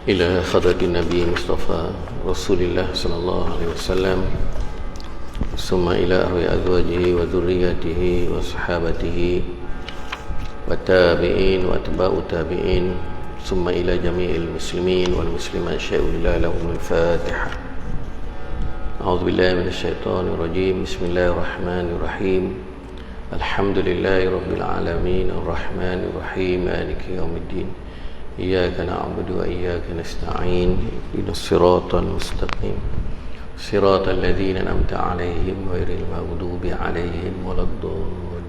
إلى حضرة النبي مصطفى رسول الله صلى الله عليه وسلم ثم إلى أرواح أزواجه وذرياته وصحابته والتابعين وأتباع التابعين ثم إلى جميع المسلمين والمسلمات شهدوا لله لهم الفاتحة. أعوذ بالله من الشيطان الرجيم. بسم الله الرحمن الرحيم. الحمد لله رب العالمين الرحمن الرحيم مالك يوم الدين إياك نعبد وإياك نستعين اهدنا الصراط المستقيم صراط الذين أنعمت عليهم غير المغضوب عليهم ولا الضالين.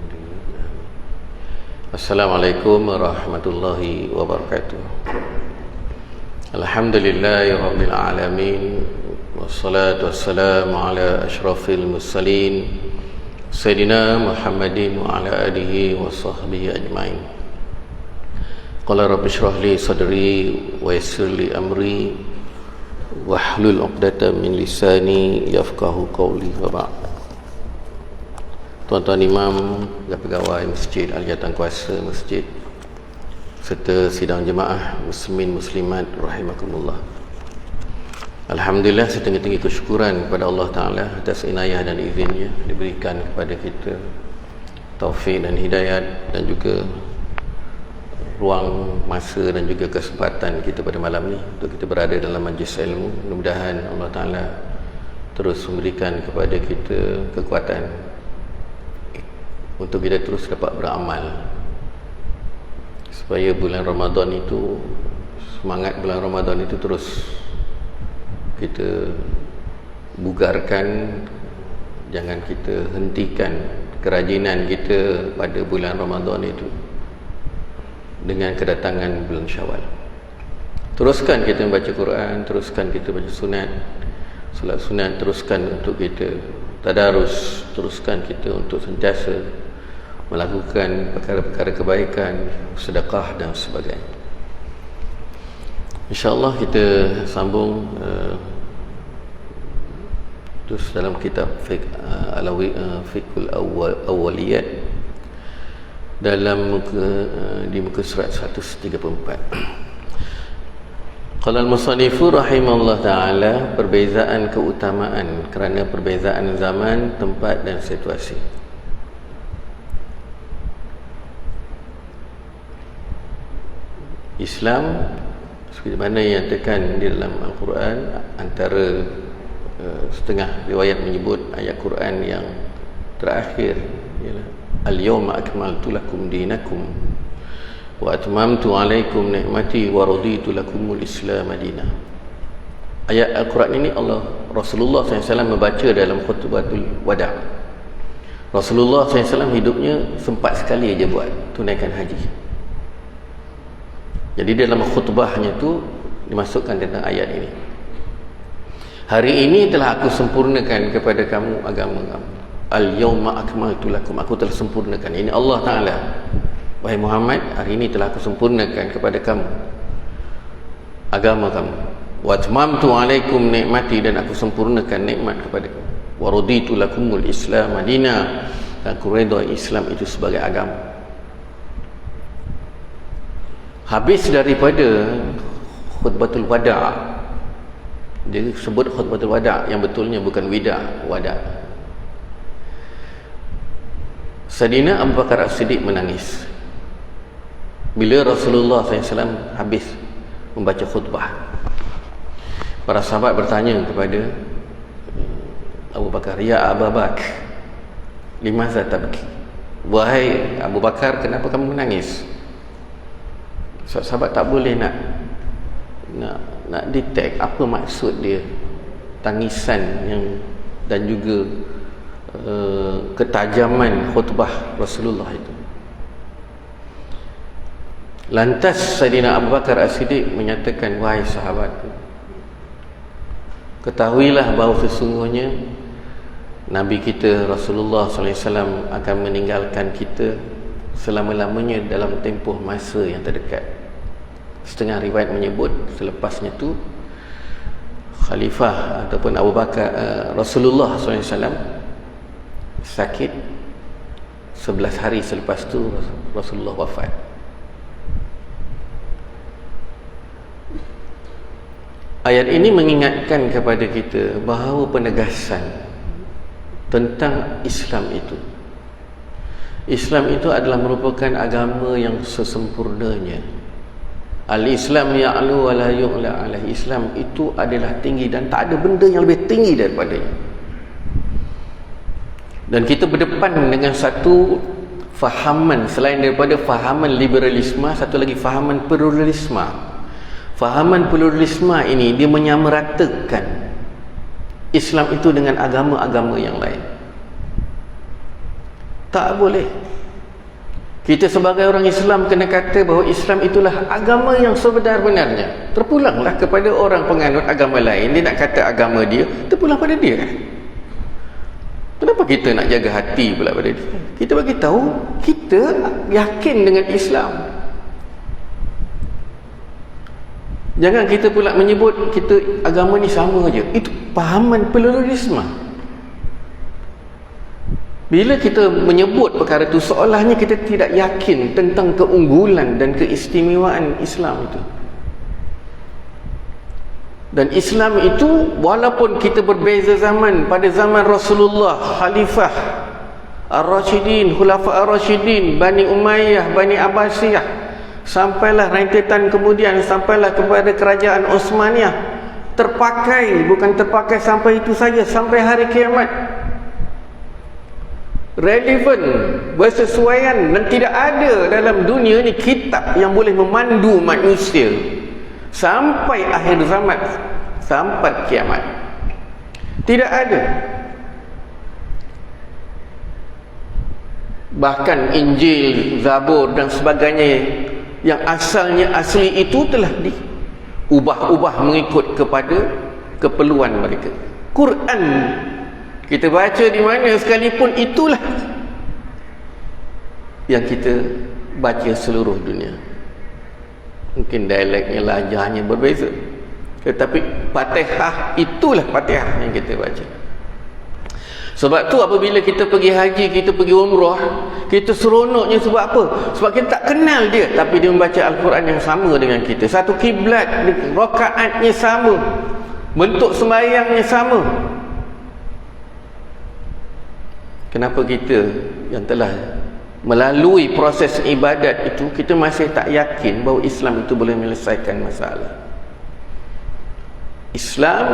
Assalamualaikum warahmatullahi wabarakatuh. Alhamdulillahi rabbil alamin wassalatu wassalamu ala asyrafil mursalin Sayyidina Muhammadin wa ala alihi wa sahbihi ajma'in. Qala rabbi shrah li sadri wa yassir li amri wahlul 'uqdatam min lisani yafqahu qawli wa ba'd. Tuan-tuan imam dan pegawai Masjid Al-Jatan Kuasa Masjid serta sidang jemaah muslimin muslimat rahimakumullah. Alhamdulillah, setinggi-tinggi kesyukuran kepada Allah Ta'ala atas inayah dan izinnya diberikan kepada kita taufik dan hidayat dan juga ruang masa dan juga kesempatan kita pada malam ni untuk kita berada dalam majlis ilmu. Mudah-mudahan Allah Ta'ala terus memberikan kepada kita kekuatan untuk kita terus dapat beramal, supaya bulan Ramadan itu, semangat bulan Ramadan itu terus kita bugarkan. Jangan kita hentikan kerajinan kita pada bulan Ramadan itu dengan kedatangan bulan Syawal. Teruskan kita membaca Quran, teruskan kita baca sunat, solat sunat, teruskan untuk kita tadarus, teruskan kita untuk sentiasa melakukan perkara-perkara kebaikan, sedekah dan sebagainya. InsyaAllah kita sambung terus dalam kitab Fiqhul Awwaliyat dalam di muka surat 134. Qala al-musannifu rahimahullah ta'ala, perbezaan keutamaan kerana perbezaan zaman, tempat dan situasi. Islam seperti mana yang tekan di dalam Al-Quran, antara setengah riwayat menyebut ayat Quran yang terakhir ialah al-yawma akmaltu lakum dinakum wa atmamtu alaikum ni'mati wa raditu lakumul islam madinah. Ayat Al-Quran ini Rasulullah SAW membaca dalam khutbatul wada'. Rasulullah SAW hidupnya sempat sekali aja buat tunaikan haji. Jadi dalam khutbahnya tu dimasukkan tentang ayat ini. Hari ini telah aku sempurnakan kepada kamu agama kamu. Al-yawma akmaltu lakum, aku telah sempurnakan. Ini Allah Ta'ala. Wahai Muhammad, hari ini telah aku sempurnakan kepada kamu agama kamu. Wa atmamtu alaikum ni'mati, dan aku sempurnakan nikmat kepada kamu. Wa raditu lakumul islam madinah, dan aku redha Islam itu sebagai agama. Habis daripada khutbatul wada', dia sebut khutbatul wada', yang betulnya bukan wida', wada'. Sayyidina Abu Bakar As-Siddiq menangis bila Rasulullah SAW habis membaca khutbah. Para sahabat bertanya kepada Abu Bakar, ya Abu Bakar, limaza tabki? Wahai Abu Bakar, kenapa kamu menangis? Sahabat tak boleh nak detect apa maksud dia tangisan yang dan juga ketajaman khutbah Rasulullah itu. Lantas Sayyidina Abu Bakar As-Siddiq menyatakan, wahai sahabat, ketahuilah bahawa sesungguhnya Nabi kita Rasulullah SAW akan meninggalkan kita selama-lamanya dalam tempoh masa yang terdekat. Setengah riwayat menyebut selepasnya tu Khalifah ataupun Abu Bakar Rasulullah SAW sakit, 11 hari selepas tu Rasulullah wafat. Ayat ini mengingatkan kepada kita bahawa penegasan tentang Islam itu adalah merupakan agama yang sesempurnanya. Al-Islam ya'lu wa la yu'la alaih. Islam itu adalah tinggi dan tak ada benda yang lebih tinggi daripadanya. Dan kita berdepan dengan satu fahaman selain daripada fahaman liberalisme, satu lagi fahaman pluralisme. Fahaman pluralisme ini dia menyamaratakan Islam itu dengan agama-agama yang lain. Tak boleh. Kita sebagai orang Islam kena kata bahawa Islam itulah agama yang sebenar-benarnya. Terpulanglah kepada orang penganut agama lain, dia nak kata agama dia, terpulang pada dia. Kenapa kita nak jaga hati pula pada dia? Kita bagi tahu kita yakin dengan Islam. Jangan kita pula menyebut kita agama ni sama je. Itu pahaman pluralisme. Bila kita menyebut perkara itu, seolahnya kita tidak yakin tentang keunggulan dan keistimewaan Islam itu. Dan Islam itu, walaupun kita berbeza zaman, pada zaman Rasulullah, Khalifah Ar-Rashidin, Khulafa Ar-Rashidin, Bani Umayyah, Bani Abbasiyah, sampailah rentetan kemudian sampailah kepada kerajaan Osmaniyah, bukan terpakai sampai itu saja, sampai hari kiamat, relevan, bersesuaian, dan tidak ada dalam dunia ni kitab yang boleh memandu manusia sampai akhir zaman, sampai kiamat. Tidak ada. Bahkan Injil, Zabur dan sebagainya yang asalnya asli itu telah diubah-ubah mengikut kepada keperluan mereka. Quran kita baca di mana sekalipun, itulah yang kita baca seluruh dunia. Mungkin dialeknya, lahjahnya berbeza, tetapi Fatihah itulah Fatihah yang kita baca. Sebab tu apabila kita pergi haji, kita pergi umrah, kita seronoknya sebab apa? Sebab kita tak kenal dia, tapi dia membaca Al-Quran yang sama dengan kita. Satu kiblat, rakaatnya sama, bentuk sembahyangnya sama. Kenapa kita yang telah melalui proses ibadat itu, kita masih tak yakin bahawa Islam itu boleh menyelesaikan masalah? Islam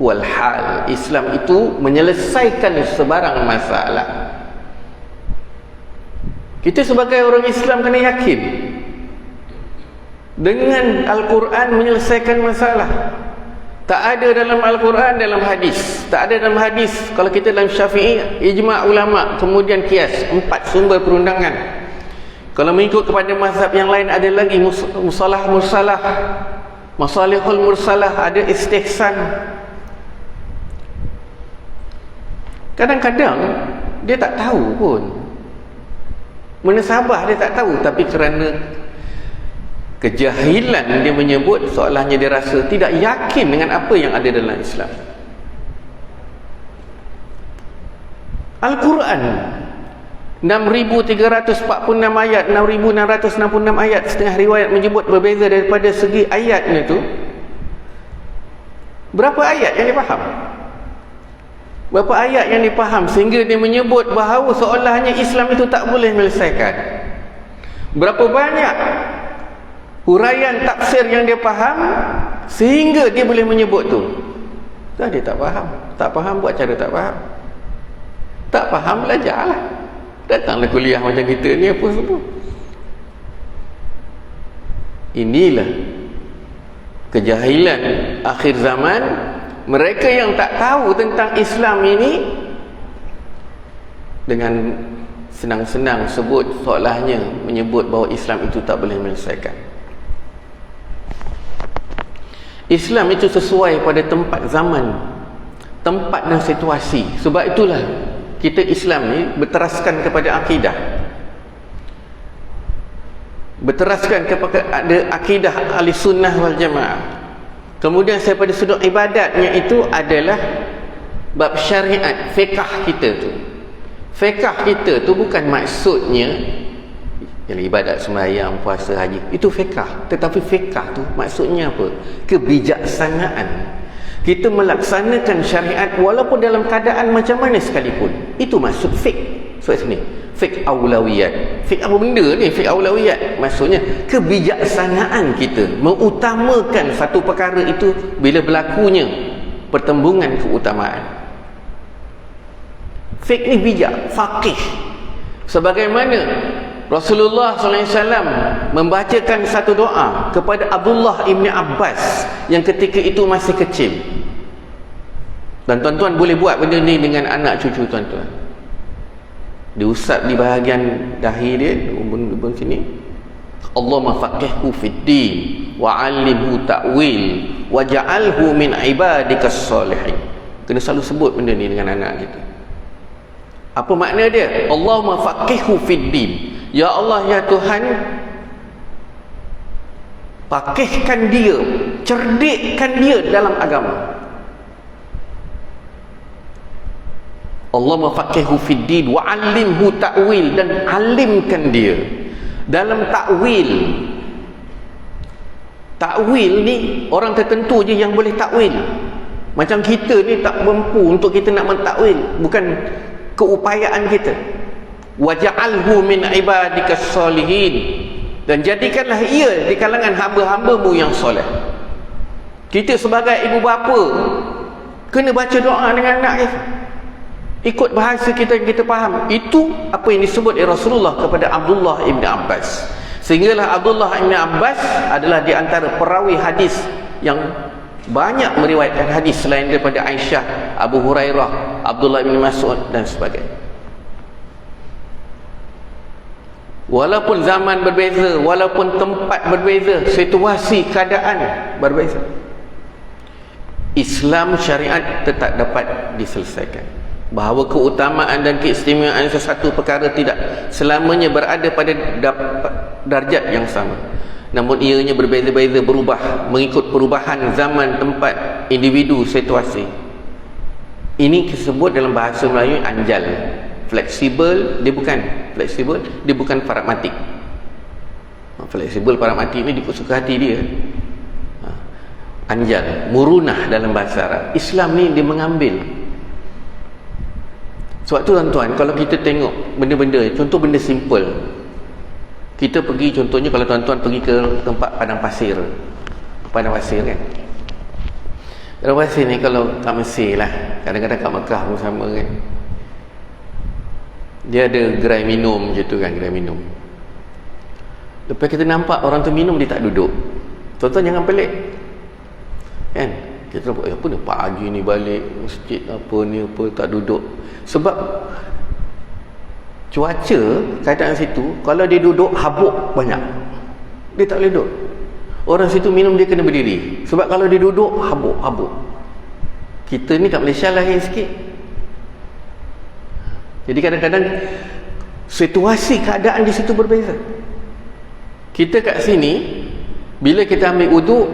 walhal, Islam itu menyelesaikan sebarang masalah. Kita sebagai orang Islam kena yakin dengan Al-Quran menyelesaikan masalah. Tak ada dalam Al-Quran, dalam hadis. Tak ada dalam hadis. Kalau kita dalam Syafi'i, ijma' ulama', kemudian qiyas, 4 sumber perundangan. Kalau mengikut kepada mazhab yang lain, ada lagi musalah mursalah, masalihul mursalah, ada istihsan. Kadang-kadang dia tak tahu pun, menasabah dia tak tahu, tapi kerana kejahilan dia menyebut, seolahnya dia rasa tidak yakin dengan apa yang ada dalam Islam. Al-Quran 6,346 ayat, 6,666 ayat, setengah riwayat menyebut berbeza daripada segi ayatnya tu. Berapa ayat yang dia faham? Berapa ayat yang dipaham sehingga dia menyebut bahawa seolahnya Islam itu tak boleh menyelesaikan? Berapa banyak huraian tafsir yang dia faham sehingga dia boleh menyebut tu? Dia tak faham. Tak faham buat cara tak faham. Tak faham, belajarlah. Datanglah kuliah macam kita ni apa semua. Inilah kejahilan akhir zaman. Mereka yang tak tahu tentang Islam ini dengan senang-senang sebut, seolahnya menyebut bahawa Islam itu tak boleh menyelesaikan. Islam itu sesuai pada tempat zaman, tempat dan situasi. Sebab itulah kita Islam ni berteraskan kepada akidah, berteraskan kepada ada akidah ahli sunnah wal jamaah. Kemudian daripada sudut ibadatnya itu adalah bab syariat, fiqh kita tu. Fiqh kita tu bukan maksudnya Yang ibadat sembahyang, puasa, haji, itu fiqh. Tetapi fiqh tu maksudnya apa? Kebijaksanaan. Kita melaksanakan syariat walaupun dalam keadaan macam mana sekalipun. Itu maksud fiqh. So sini, fiqh aulawiyat. Fiqh apa benda ni? Fiqh aulawiyat maksudnya kebijaksanaan kita mengutamakan satu perkara itu bila berlakunya pertembungan keutamaan. Fiqh ni bijak, faqih. Sebagaimana Rasulullah SAW membacakan satu doa kepada Abdullah ibn Abbas yang ketika itu masih kecil. Dan tuan-tuan boleh buat benda ni dengan anak cucu tuan-tuan. Diusap di bahagian dahi dia, ubun sini. Allahumma faqihhu fid din wa 'allimhu ta'wil wa ja'alhu min ibadikas salihin. Kena selalu sebut benda ni dengan anak kita. Apa makna dia? Allahumma faqihhu fid din. Ya Allah, ya Tuhan, faqihkan dia, cerdikkan dia dalam agama. Allahumma faqihhu fid din wa 'allimhu ta'wil, dan alimkan dia dalam takwil. Takwil ni orang tertentu je yang boleh takwil. Macam kita ni tak mampu untuk kita nak mentakwil, bukan keupayaan kita. Waja'alhu min ibadikas salihin, dan jadikanlah ia di kalangan hamba-hambamu yang soleh. Kita sebagai ibu bapa kena baca doa dengan anak kita, ikut bahasa kita yang kita faham. Itu apa yang disebut oleh Rasulullah kepada Abdullah ibn Abbas. Sehinggalah Abdullah ibn Abbas adalah di antara perawi hadis yang banyak meriwayatkan hadis selain daripada Aisyah, Abu Hurairah, Abdullah ibn Mas'ud dan sebagainya. Walaupun zaman berbeza, walaupun tempat berbeza, situasi, keadaan berbeza, Islam syariat tetap dapat diselesaikan. Bahawa keutamaan dan keistimewaan sesuatu perkara tidak selamanya berada pada darjat yang sama, namun ianya berbeza-beza, berubah mengikut perubahan zaman, tempat, individu, situasi. Ini disebut dalam bahasa Melayu anjal. Fleksibel, dia bukan fleksibel, dia bukan pragmatik. Fleksibel, pragmatik ni ikut suka hati dia. Anjal, murunah dalam bahasa Arab. Islam ni dia mengambil. Sebab tu tuan-tuan, kalau kita tengok benda-benda, contoh benda simple, kita pergi, contohnya kalau tuan-tuan pergi ke tempat padang pasir kan, padang pasir ni kalau kat Mesir lah, kadang-kadang kat Mekah pun sama kan, dia ada gerai minum je tu kan, gerai minum. Lepas kita nampak orang tu minum, dia tak duduk. Tuan-tuan jangan pelik kan, kita nampak apa ni pagi ni balik masjid apa ni, apa tak duduk. Sebab cuaca, keadaan situ, kalau dia duduk habuk banyak, dia tak boleh duduk. Orang situ minum dia kena berdiri, sebab kalau dia duduk habuk. Kita ni kat Malaysia lahir sikit. Jadi kadang-kadang situasi keadaan di situ berbeza. Kita kat sini, bila kita ambil wuduk,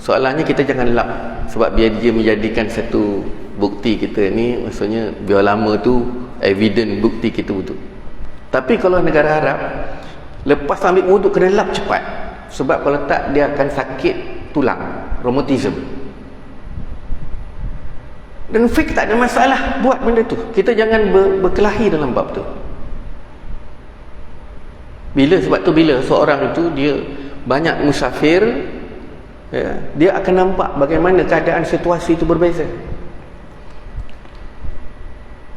soalannya kita jangan lap, sebab biar dia menjadikan satu bukti kita ni, maksudnya biar lama tu evident bukti kita wuduk. Tapi kalau negara Arab, lepas ambil wuduk kena lap cepat, sebab kalau tak dia akan sakit tulang, rheumatism. Dan fiqh tak ada masalah buat benda tu. Kita jangan berkelahi dalam bab tu. Sebab tu bila seorang itu dia banyak musafir, ya, dia akan nampak bagaimana keadaan situasi itu berbeza.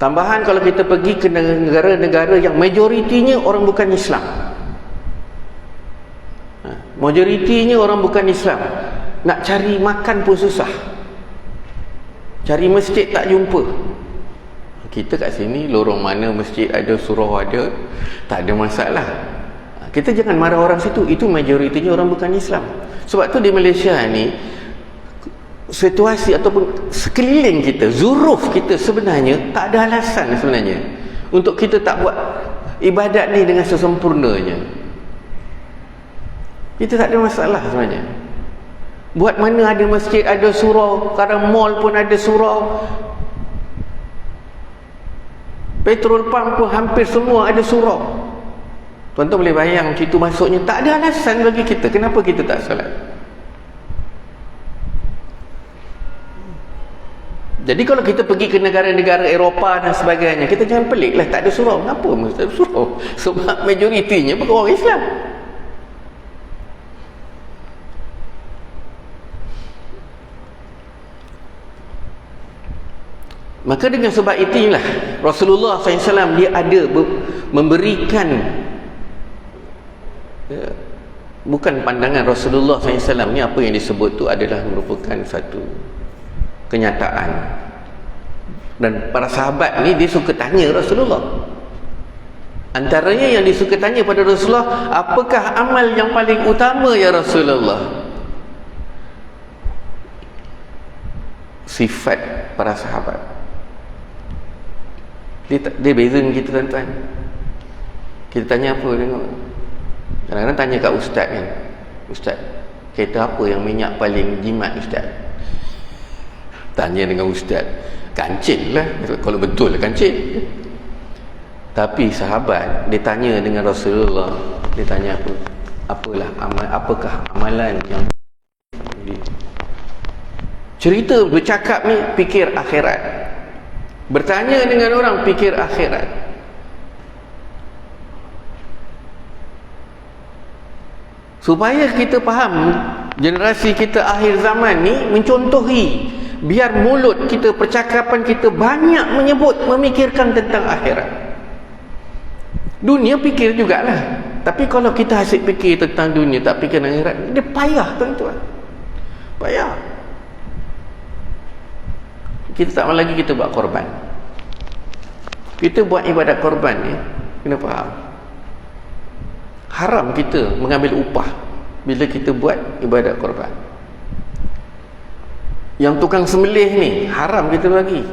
Tambahan kalau kita pergi ke negara-negara yang majoritinya orang bukan Islam, majoritinya orang bukan Islam, nak cari makan pun susah, cari masjid tak jumpa. Kita kat sini lorong mana masjid ada, surau ada, tak ada masalah. Kita jangan marah orang situ, itu majoritinya orang bukan Islam. Sebab tu di Malaysia ni, situasi ataupun sekeliling kita, zuruf kita sebenarnya tak ada alasan sebenarnya untuk kita tak buat ibadat ni dengan sesempurnanya. Kita tak ada masalah sebenarnya. Buat mana ada masjid, ada surau, kadang mall pun ada surau, petrol pump pun hampir semua ada surau. Tuan-tuan boleh bayang macam itu masuknya. Tak ada alasan bagi kita kenapa kita tak solat. Jadi kalau kita pergi ke negara-negara Eropah dan sebagainya, kita jangan pelik lah, tak ada surau. Kenapa mesti tak ada surau? Sebab majoritinya bukan orang Islam. Maka dengan sebab itulah Rasulullah SAW dia ada memberikan, bukan pandangan Rasulullah SAW ni, apa yang disebut tu adalah merupakan satu kenyataan. Dan para sahabat ni dia suka tanya Rasulullah. Antaranya yang dia suka tanya pada Rasulullah, apakah amal yang paling utama ya Rasulullah? Sifat para sahabat dia beza dengan kita, tuan-tuan. Kita tanya apa, tengok. Kadang-kadang tanya kat ustaz kan, ustaz, kereta apa yang minyak paling jimat ustaz? Tanya dengan ustaz, kancil lah, kalau betul lah kancil. Tapi sahabat dia tanya dengan Rasulullah, dia tanya apa? Apakah amalan yang cerita bercakap ni fikir akhirat, bertanya dengan orang fikir akhirat. Supaya kita faham, generasi kita akhir zaman ni mencontohi, biar mulut kita, percakapan kita banyak menyebut, memikirkan tentang akhirat. Dunia fikir jugalah, tapi kalau kita asyik fikir tentang dunia, tak fikir akhirat, dia payah, tuan-tuan. Payah. Kita tak mahu lagi kita buat korban. Kita buat ibadat korban ni, kena faham, haram kita mengambil upah bila kita buat ibadat korban. Yang tukang sembelih ni haram kita bagi.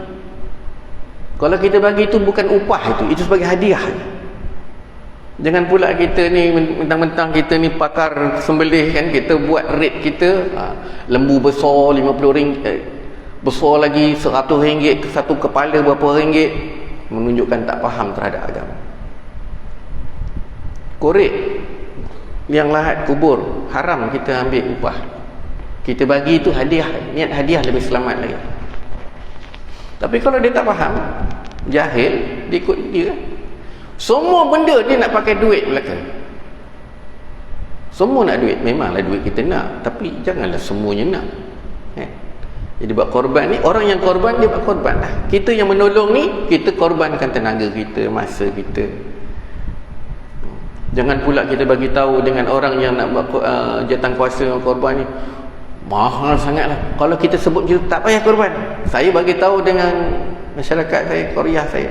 Kalau kita bagi itu bukan upah, itu sebagai hadiah. Jangan pula kita ni mentang-mentang kita ni pakar sembelih kan, kita buat rate kita, lembu besar RM50, besar lagi RM100, satu kepala berapa ringgit, menunjukkan tak faham terhadap agama. Korek yang lahat kubur haram kita ambil upah. Kita bagi itu hadiah, niat hadiah lebih selamat lagi. Tapi kalau dia tak faham, jahil, dia ikut dia. Semua benda dia nak pakai duit belakang. Semua nak duit, memanglah duit kita nak, tapi janganlah semuanya nak. Jadi buat korban ni, orang yang korban dia buat korban lah. Kita yang menolong ni, kita korbankan tenaga kita, masa kita. Jangan pula kita bagi tahu dengan orang yang nak buat jawatankuasa korban ni, mahal sangat lah. Kalau kita sebut gitu, tak payah korban. Saya bagi tahu dengan masyarakat saya, Korea saya,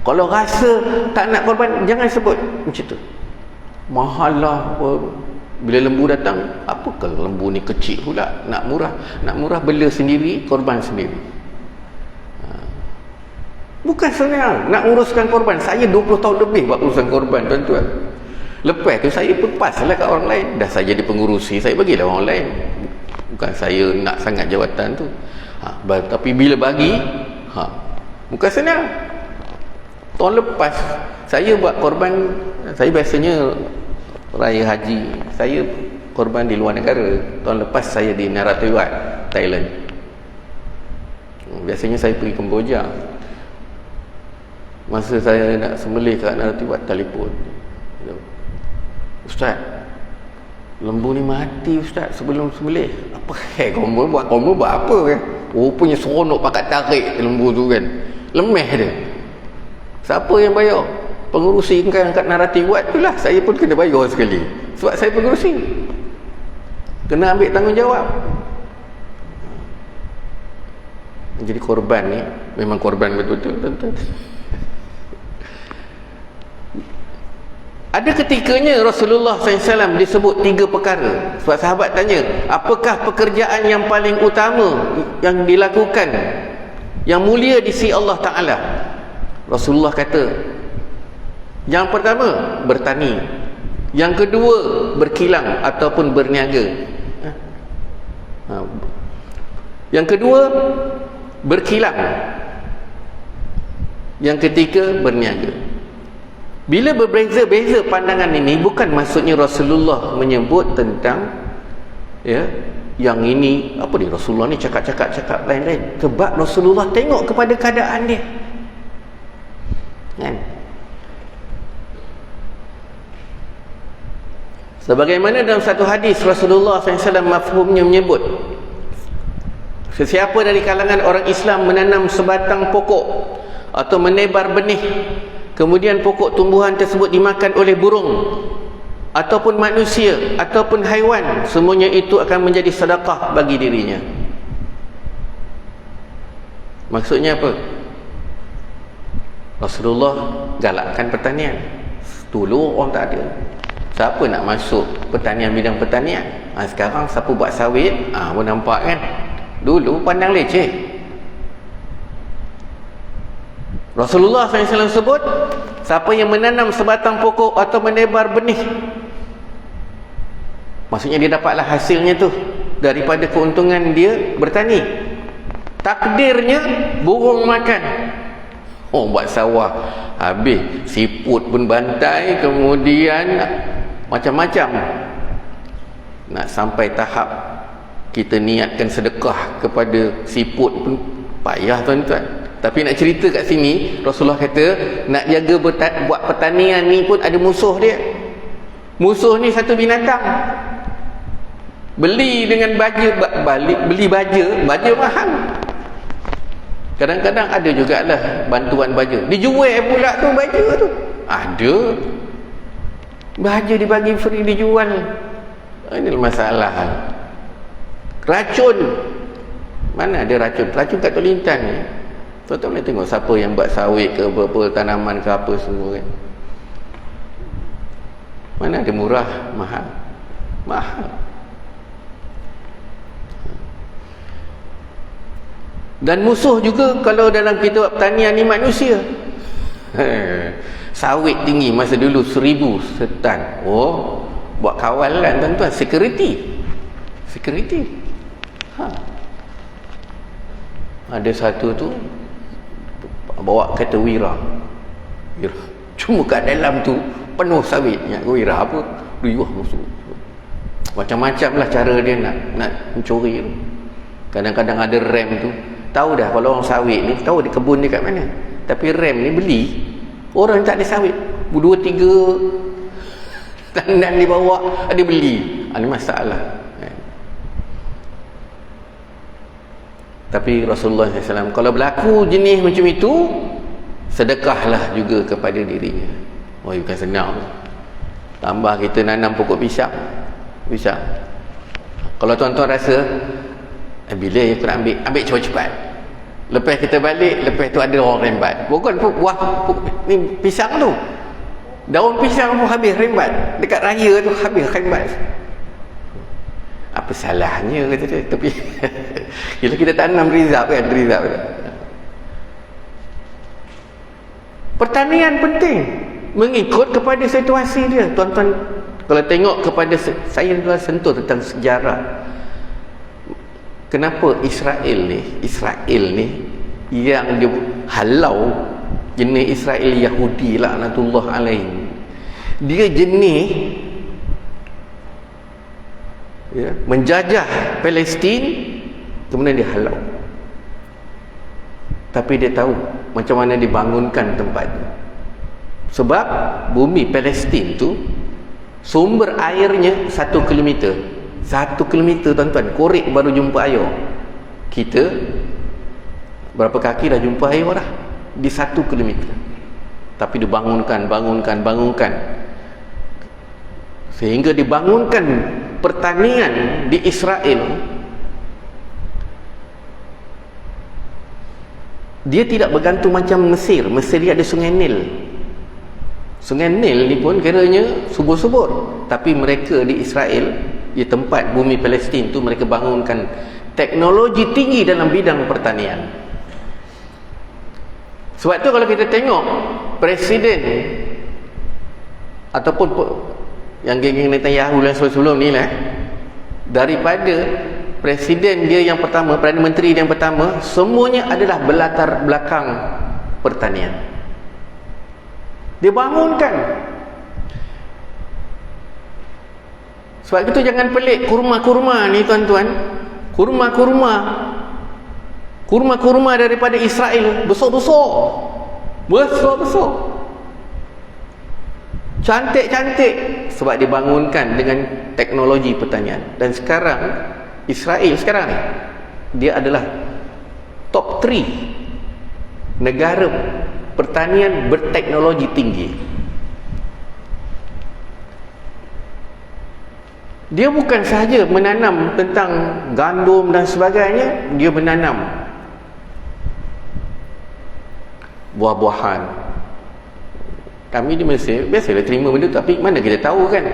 kalau rasa tak nak korban, jangan sebut macam tu. Mahal lah. Bila lembu datang, apakah lembu ni kecil pula, nak murah bela sendiri, korban sendiri. Bukan senang nak uruskan korban. Saya 20 tahun lebih buat urusan korban, tuan-tuan. Lepas tu saya lepas lah kat orang lain. Dah saya jadi pengurusi, saya bagilah orang lain. Bukan saya nak sangat jawatan tu. Tapi bila bagi, bukan senang. Tahun lepas saya buat korban, saya biasanya raya haji, saya korban di luar negara. Tahun lepas saya di Narathiwat, Thailand. Biasanya saya pergi Kemboja. Masa saya nak sembelih kat Narathiwat, telefon, ustaz, lembu ni mati ustaz sebelum sembelih. Apa kamu buat apa kan? Rupanya seronok pakat tarik lembu tu kan, lemeh dia. Siapa yang bayar? Pengurusi kan kat Narathiwat tu lah. Saya pun kena bayar sekali, sebab saya pengurusi, kena ambil tanggungjawab. Jadi korban ni memang korban betul-betul, tuan-tuan. Ada ketikanya Rasulullah SAW disebut 3 perkara. Sebab sahabat tanya, apakah pekerjaan yang paling utama yang dilakukan, yang mulia di sisi Allah Ta'ala? Rasulullah kata, yang pertama bertani, yang kedua berkilang ataupun berniaga, yang kedua berkilang, yang ketiga berniaga. Bila berbeza-beza pandangan ini, bukan maksudnya Rasulullah menyebut tentang yang ini, apa ni, Rasulullah ni cakap lain-lain. Sebab Rasulullah tengok kepada keadaan dia, kan? Sebagaimana dalam satu hadis Rasulullah SAW mafhumnya menyebut, sesiapa dari kalangan orang Islam menanam sebatang pokok atau menebar benih, kemudian pokok tumbuhan tersebut dimakan oleh burung ataupun manusia ataupun haiwan, semuanya itu akan menjadi sedekah bagi dirinya. Maksudnya apa? Rasulullah galakkan pertanian. Dulu orang tak ada. Siapa nak masuk pertanian, bidang pertanian? Sekarang siapa buat sawit? Pun nampak kan? Dulu pandang leceh. Rasulullah SAW sebut, siapa yang menanam sebatang pokok atau menebar benih, maksudnya dia dapatlah hasilnya tu daripada keuntungan dia bertani. Takdirnya burung makan. Buat sawah habis, siput pun bantai, kemudian macam-macam. Nak sampai tahap kita niatkan sedekah kepada siput pun payah, tuan-tuan. Tapi nak cerita kat sini, Rasulullah kata nak jaga buat pertanian ni pun ada musuh dia. Musuh ni satu binatang. Beli dengan baja, beli baja mahal. Kadang-kadang ada jugalah bantuan baja. Dijual pula tu baja tu. Ada. Baja dibagi free, dijual. Ini masalah. Racun. Mana ada racun? Racun kat Tolintan ni. Tuan-tuan boleh tengok siapa yang buat sawit ke apa, tanaman ke apa semua kan. Mana ada murah, mahal. Mahal. Dan musuh juga kalau dalam kita pertanian ni manusia. Sawit tinggi masa dulu 1000 setan. Buat kawalan tuan-tuan, security. Ada satu tu bawa kereta wira. Cuma kat dalam tu penuh sawit. Wira apa? Riuh musuh. Macam-macam lah cara dia nak mencuri tu. Kadang-kadang ada rem tu. Tahu dah kalau orang sawit ni, tahu dia kebun dia kat mana. Tapi rem ni beli orang tak ada sawit, 2-3 tandan dia bawa, dia beli. Ini masalah. Tapi Rasulullah SAW, kalau berlaku jenis macam itu, sedekahlah juga kepada dirinya. Bukan senang. Tambah kita nanam pokok pisang. Kalau tuan-tuan rasa bila aku nak ambil cepat-cepat, lepas kita balik, lepas tu ada orang rembat. Bukan buah ni pisang tu, daun pisang pun habis rembat. Dekat raya tu habis rembat. Apa salahnya kata dia? Tapi bila kita tanam rizab kan, pertanian penting mengikut kepada situasi dia. Tuan-tuan kalau tengok kepada, saya dah sentuh tentang sejarah. Kenapa Israel ni yang dia halau, jenis Israel Yahudi laknatullah alaih, dia jenis menjajah Palestin, kemudian dia halau. Tapi dia tahu macam mana dibangunkan tempat itu. Sebab bumi Palestin tu sumber airnya 1 kilometer. 1 kilometer tuan-tuan, korek baru jumpa air. Kita berapa kaki dah jumpa air dah di 1 kilometer. Tapi dibangunkan sehingga dibangunkan pertanian di Israel. Dia tidak bergantung macam Mesir. Mesir dia ada Sungai Nil. Sungai Nil ni pun kiranya subur-subur. Tapi mereka di Israel, di tempat bumi Palestin tu, mereka bangunkan teknologi tinggi dalam bidang pertanian. Sebab tu kalau kita tengok presiden ataupun yang geng-geng Netanyahu dan sebelum ni lah, daripada presiden dia yang pertama, Perdana Menteri dia yang pertama, semuanya adalah berlatar belakang pertanian. Dia bangunkan. Sebab itu jangan pelik kurma-kurma ni tuan-tuan. Kurma-kurma daripada Israel besar-besar. Besar-besar. Cantik-cantik. Sebab dibangunkan dengan teknologi pertanian. Dan sekarang Israel sekarang ni, dia adalah top 3 negara pertanian berteknologi tinggi. Dia bukan sahaja menanam tentang gandum dan sebagainya, dia menanam buah-buahan. Kami di Malaysia biasalah terima benda tu, tapi mana kita tahu kan,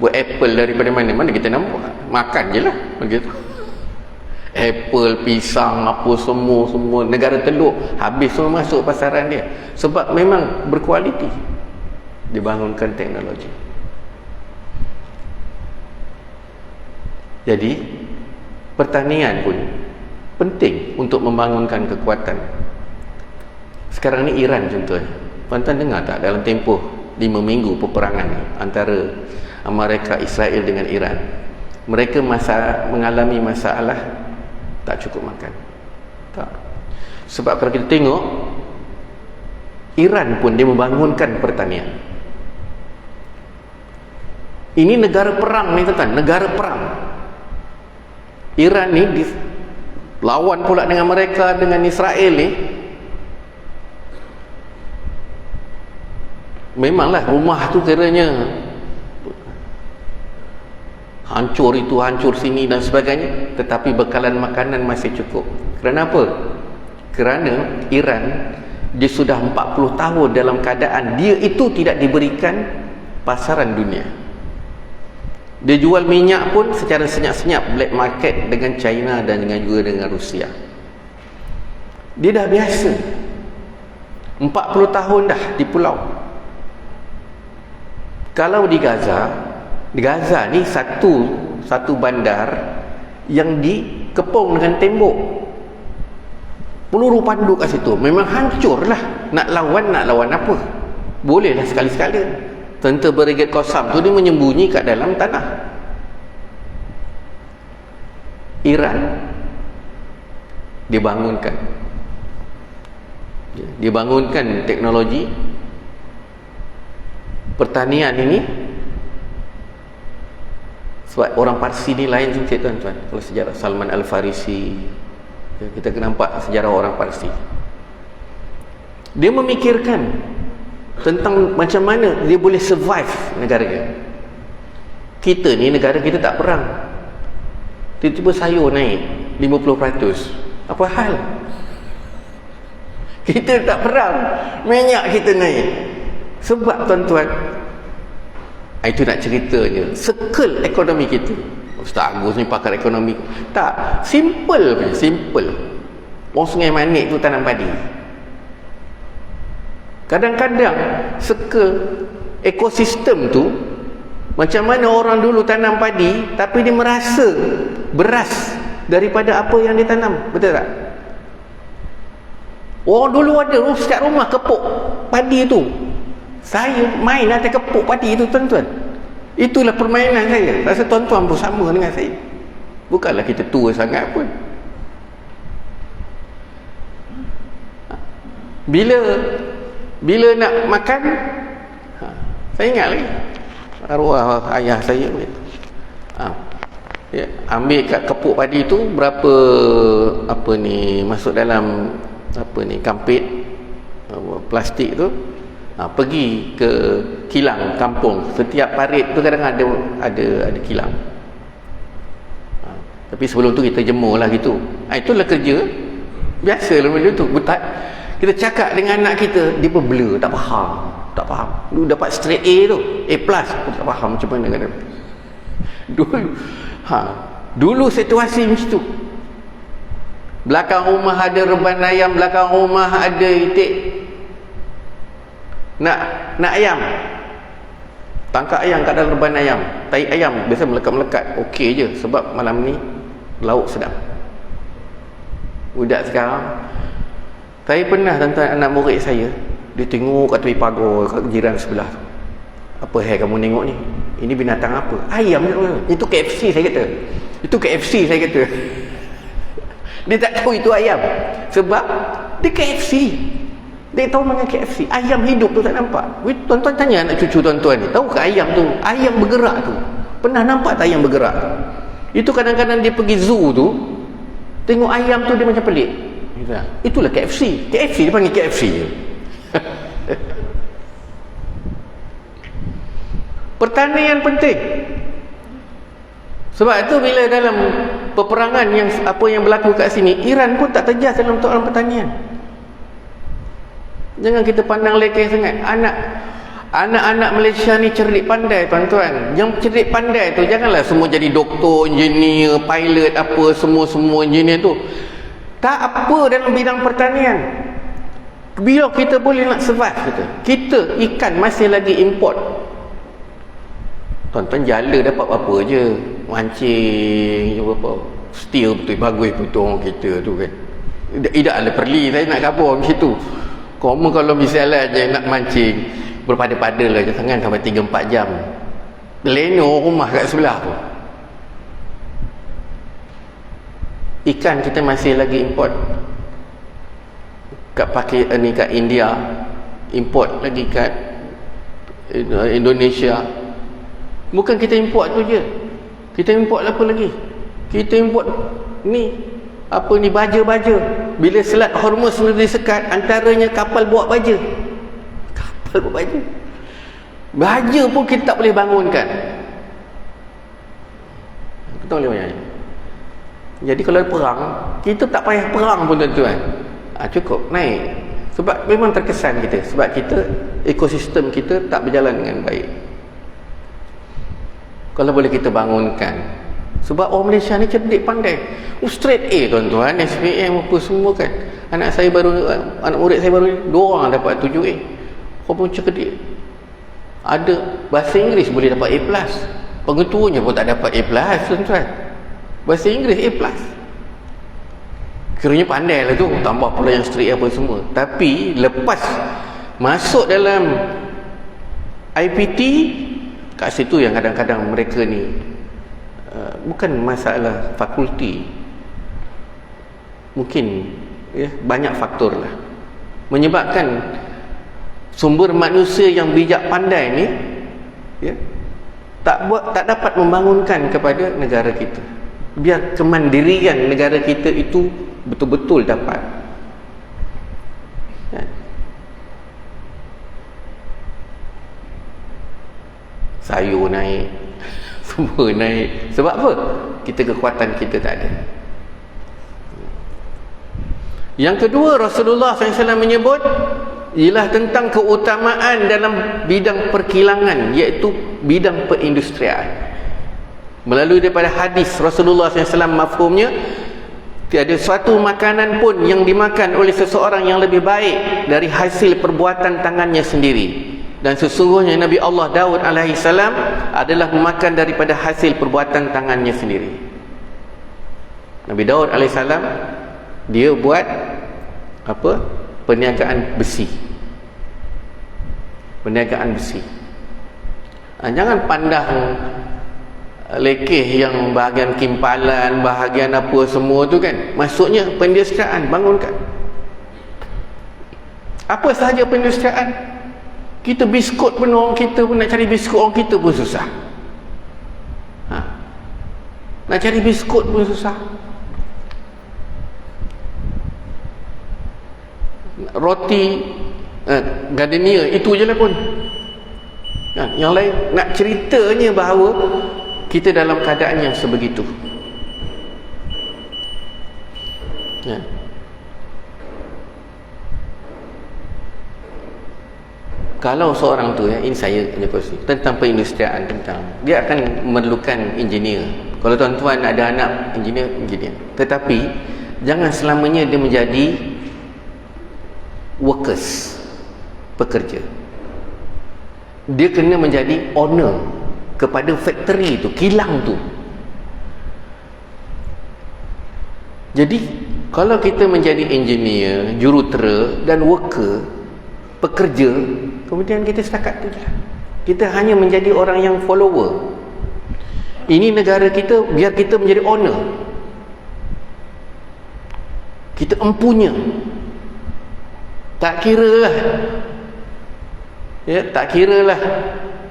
buat apple daripada mana kita nampak, makan je lah begitu. Apple, pisang, apa semua negara teluk habis semua masuk pasaran dia, sebab memang berkualiti, dibangunkan teknologi. Jadi pertanian pun penting untuk membangunkan kekuatan. Sekarang ni Iran contohnya, tuan-tuan dengar tak dalam tempoh 5 minggu peperangan ni antara Amerika, Israel dengan Iran, mereka mengalami masalah tak cukup makan. Tak. Sebab kalau kita tengok, Iran pun dia membangunkan pertanian. Ini negara perang ni tuan-tuan, negara perang. Iran ni lawan pula dengan mereka, dengan Israel ni. Memanglah rumah tu kiranya hancur itu, hancur sini dan sebagainya, tetapi bekalan makanan masih cukup. Kerana apa? Kerana Iran dia sudah 40 tahun dalam keadaan dia itu tidak diberikan pasaran dunia. Dia jual minyak pun secara senyap-senyap, black market dengan China dan juga dengan Rusia. Dia dah biasa 40 tahun dah di pulau. Kalau di Gaza ni satu bandar yang dikepung dengan tembok, peluru pandu kat situ. Memang hancur lah. Nak lawan apa? Bolehlah sekali-sekala. Tentera Brigade Qassam tu dia menyembunyi kat dalam tanah. Iran dibangunkan teknologi pertanian ini. Sebab orang Parsi ni lain sikit tuan-tuan. Kalau sejarah Salman Al-Farisi, kita kena nampak sejarah orang Parsi. Dia memikirkan tentang macam mana dia boleh survive negara dia. Kita ni, negara kita tak perang, tiba-tiba sayur naik 50%. Apa hal? Kita tak perang, minyak kita naik. Sebab tuan-tuan, itu nak ceritanya circle ekonomi kita. Ustaz Agus ni pakar ekonomi. Tak, simple. Orang Sungai Manik tu tanam padi. Kadang-kadang circle ekosistem tu, macam mana orang dulu tanam padi tapi dia merasa beras daripada apa yang dia tanam. Betul tak? Orang dulu ada kat rumah kepuk padi tu. Saya main atas kepuk padi tu tuan-tuan. Itulah permainan saya. Rasa tuan-tuan pun sama dengan saya. Bukanlah kita tua sangat pun. Bila nak makan, saya ingat lagi arwah ayah saya dia ambil kat kepuk padi tu berapa masuk dalam kampit plastik tu, pergi ke kilang kampung. Setiap parit tu kadang ada kilang, tapi sebelum tu kita jemur lah gitu. Itulah kerja biasa lah benda tu. Kita cakap dengan anak kita, dia pun blur, tak faham. Dulu dapat straight A tu, A+, tak faham macam mana kan. Dulu situasi macam tu. Belakang rumah ada reban ayam, belakang rumah ada itik. Nak ayam, tangkap ayam kat dalam reban ayam. Tai ayam biasa melekat-melekat, okey je, sebab malam ni lauk sedap. Budak sekarang, saya pernah tuan-tuan, anak murid saya Dia tengok kat tepi pagar kat jiran sebelah tu. Apa hai kamu tengok ni? Ini binatang apa? Ayam ke? Itu KFC saya kata. Itu KFC saya kata. Dia tak tahu itu ayam. Sebab dia KFC. Dia tahu mana KFC. Ayam hidup tu tak nampak. Tuan-tuan tanya anak cucu tuan-tuan ni, tahu ke ayam tu? Ayam bergerak tu. Pernah nampak tak ayam bergerak? Itu kadang-kadang dia pergi zoo tu, tengok ayam tu dia macam pelik. Itulah KFC. KFC dia panggil KFC je. Pertanian penting. Sebab itu bila dalam peperangan yang apa yang berlaku kat sini, Iran pun tak terjejas dalam soalan pertanian. Jangan kita pandang lekeh sangat. Anak-anak Malaysia ni cerdik pandai, tuan-tuan. Yang cerdik pandai tu janganlah semua jadi doktor, engineer, pilot, apa semua engineer tu. Tak apa dalam bidang pertanian. Bila kita boleh nak survive kita ikan masih lagi import. Tuan-tuan jala dapat apa je, mancing apa, steel betul bagus betul kita tu kan. Tidak ada perli saya nak kapur macam situ. Kamu kalau misalnya je nak mancing berpada-pada lah jangan sampai 3-4 jam. Leno rumah kat sebelah tu. Ikan kita masih lagi import. Kat ni kat India, import lagi kat Indonesia. Bukan kita import tu je. Kita import apa lagi? Kita import ni apa ni, baja-baja. Bila Selat Hormuz ni disekat, antaranya kapal bawa baja. Kapal bawa baja. Baja pun kita tak boleh bangunkan. Kita boleh banyak. Jadi kalau perang, kita tak payah perang pun tuan-tuan. Cukup naik. Sebab memang terkesan kita. Sebab kita, ekosistem kita tak berjalan dengan baik. Kalau boleh kita bangunkan. Sebab orang Malaysia ni cerdik pandai. Straight A tuan-tuan, SPM apa semua kan. Anak murid saya baru ni, 2 orang dapat 7A. Kau pun cerdik. Ada bahasa Inggeris boleh dapat A+. Pengetuanya pun tak dapat A+, tuan-tuan. Bahasa Inggeris A+. Kiranya pandai lah tu. Tambah pula yang straight apa semua. Tapi lepas masuk dalam IPT, kat situ yang kadang-kadang mereka ni bukan masalah fakulti, mungkin banyak faktor lah menyebabkan sumber manusia yang bijak pandai ni tak dapat membangunkan kepada negara kita, biar kemandirian negara kita itu betul-betul dapat. Sayur naik, semua naik. Sebab apa? Kekuatan kita tak ada. Yang kedua, Rasulullah SAW menyebut ialah tentang keutamaan dalam bidang perkilangan, iaitu bidang perindustrian. Melalui daripada hadis Rasulullah SAW, mafhumnya tiada suatu makanan pun yang dimakan oleh seseorang yang lebih baik dari hasil perbuatan tangannya sendiri. Dan sesungguhnya Nabi Allah Daud alaihi salam adalah memakan daripada hasil perbuatan tangannya sendiri. Nabi Daud alaihi salam dia buat apa? Perniagaan besi. Perniagaan besi. Jangan pandang lekeh yang bahagian kimpalan, bahagian apa semua tu kan. Maksudnya perindustrian, bangunkan. Apa sahaja perindustrian? Kita biskut pun orang kita pun nak cari biskut orang kita pun susah. Nak cari biskut pun susah. Roti gardenia itu je lah pun. Yang lain nak ceritanya bahawa kita dalam keadaan yang sebegitu. Kalau seorang tu ini saya punya kongsi tentang perindustrian, tentang dia akan memerlukan engineer. Kalau tuan-tuan ada anak engineer. Tetapi jangan selamanya dia menjadi workers, pekerja. Dia kena menjadi owner kepada factory tu, kilang tu. Jadi kalau kita menjadi engineer, jurutera dan worker, pekerja, kemudian kita setakat tu je lah. Kita hanya menjadi orang yang follower. Ini negara kita, biar kita menjadi owner. Kita empunya. Tak kira lah, ya, tak kira lah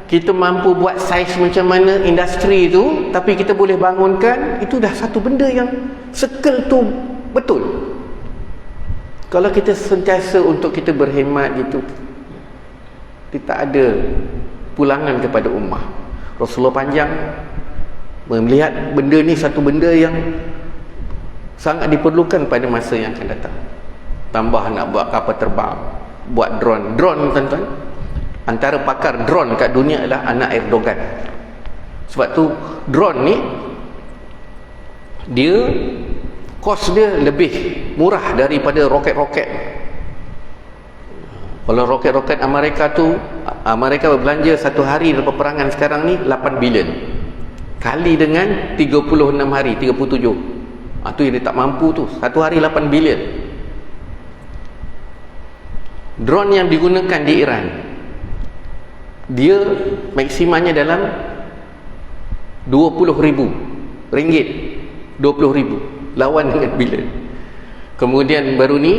kita mampu buat saiz macam mana industri tu, tapi kita boleh bangunkan, itu dah satu benda yang circle tu betul. Kalau kita sentiasa untuk kita berhemat gitu, kita ada pulangan kepada ummah. Rasulullah panjang melihat benda ni satu benda yang sangat diperlukan pada masa yang akan datang. Tambah nak buat kapal terbang, buat drone. Drone, tuan-tuan, antara pakar drone kat dunia adalah anak Erdogan. Sebab tu drone ni, dia kos dia lebih murah daripada roket-roket. Kalau roket-roket Amerika tu, Amerika berbelanja satu hari dalam peperangan sekarang ni 8 bilion kali dengan 36 hari, 37. Tu yang dia tak mampu tu, satu hari 8 bilion. Drone yang digunakan di Iran, dia maksimanya dalam 20,000 ringgit, 20,000 lawan dengan bilion. Kemudian baru ni